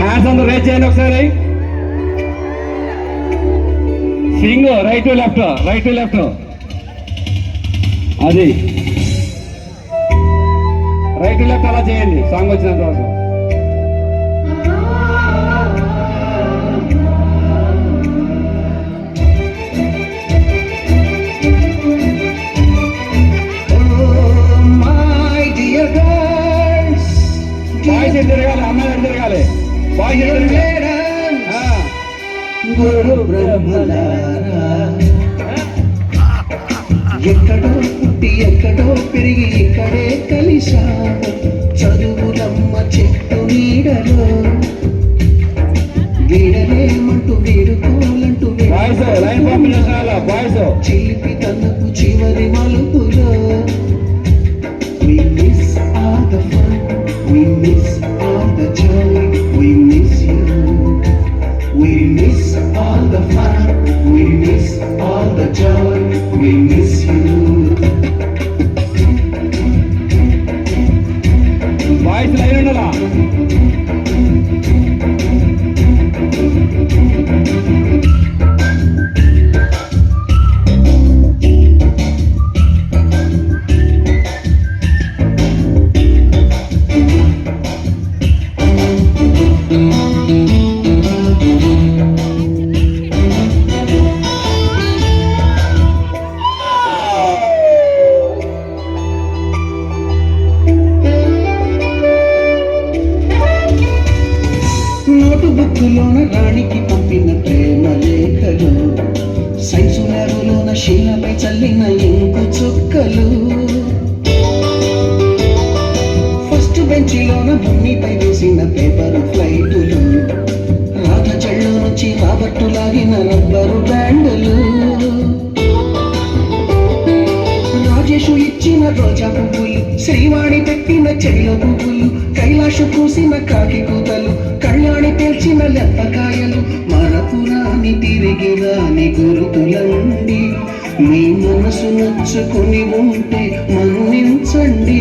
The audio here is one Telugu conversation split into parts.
హ్యాండ్స్ అందరూ రేజ్ చేయండి ఒకసారి. Singh right to left, right to left. అది రైట్ టు లెఫ్ట్ అలా చేయండి సాంగ్ వచ్చినంత వరకు. బాయ్స్ ఎటు తిరగాలి, అమ్మాయిలు ఎటు తిరగాలి. బాయ్స్ ఎటు తిరగాలి. గురు బ్రహ్మలారా ఎక్కడో పుట్టి ఎక్కడో పెరిగి ఇక్కడే కలిశాము. చదువులమ్మ చెట్టు నీడలో వీడలేమంటూ వీడుకోలంటూ చిలిపి తనకు చివరి మలుపులో. We miss all the fun, we miss all the joy, we miss you. We miss all the fun, we miss all the joy, we miss you. Boys line ఉండాలా. నోటు బుక్కులోన రాణికి పంపిన ప్రేమ లేఖలు, సైన్సు ల్యాబులోన శీలపై చల్లిన ఇంకు చుక్కలు, ఫస్ట్ బెంచిలోన భూమిపై వేసిన పేపర్ ఫ్లైటులు, రాధ చెళ్ళు నుంచి రాబట్టు లాగిన రబ్బరు బ్యాండులు, రాజేషు ఇచ్చిన రోజా పువ్వులు, శ్రీవాణి పెట్టిన చెయ్ల పువ్వులు, కైలాషు పూసిన కాకి కూతలు, కళ్యాణి పేల్చిన లెప్పకాయలు, మరపురాని తిరిగి రాని గురుతులండి. మీ మనసు నచ్చుకుని ఉంటే మన్నించండి.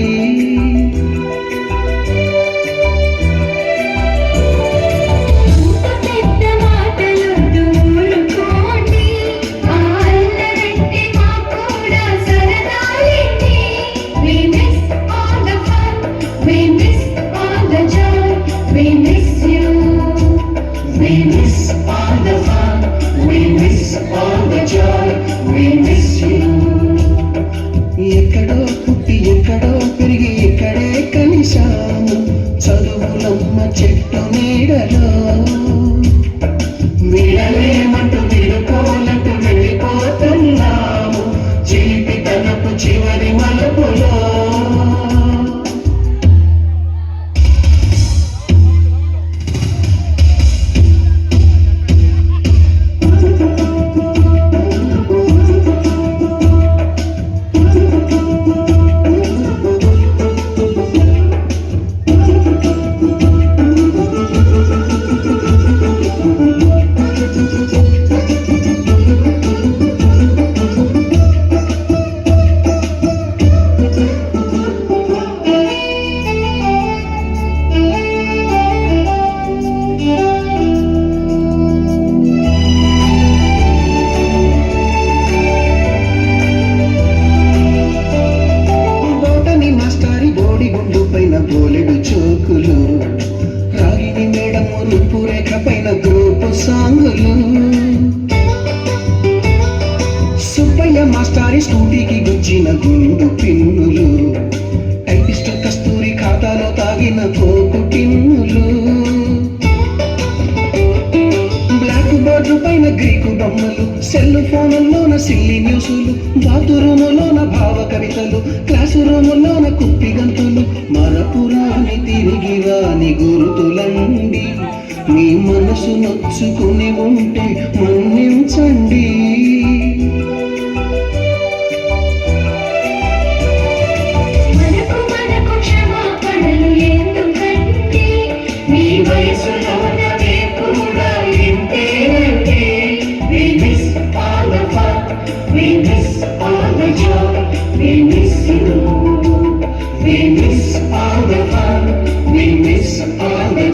ఎక్కడో పుట్టి ఎక్కడో పెరిగి ఇక్కడే కలిశాము. చదువులమ్మ చెట్టు నీడలో వీడలేమంటూ వీడుకోలంటూ వెళ్ళిపోతున్నాము. చిలిపి తనపు చివరి మలుపులో. బోలెడు చోకులు, రాగిని మేడము రూపురేఖ పైన గ్రూపు సాంగులు, సుబ్బయ్య మాస్టారి స్కూటీకి గుచ్చిన గుండు పిన్నులు, టైపిస్ట్ కస్తూరి ఖాతాలో తాగిన కోకు టిన్నులు, బ్లాక్ బోర్డు పైన గ్రీకు బొమ్మలు, సెల్ ఫోనుల్లోన సిల్లి న్యూసులు, బాతురూములోన భావ కవితలు, క్లాసు రూములోన కుప్పి గంతులు, మరపురాని తిరిగి రాని గురుతులండి. మీ మనసు నొచ్చుకుని ఉంటే మన్నించండి. We miss all the fun, we miss all the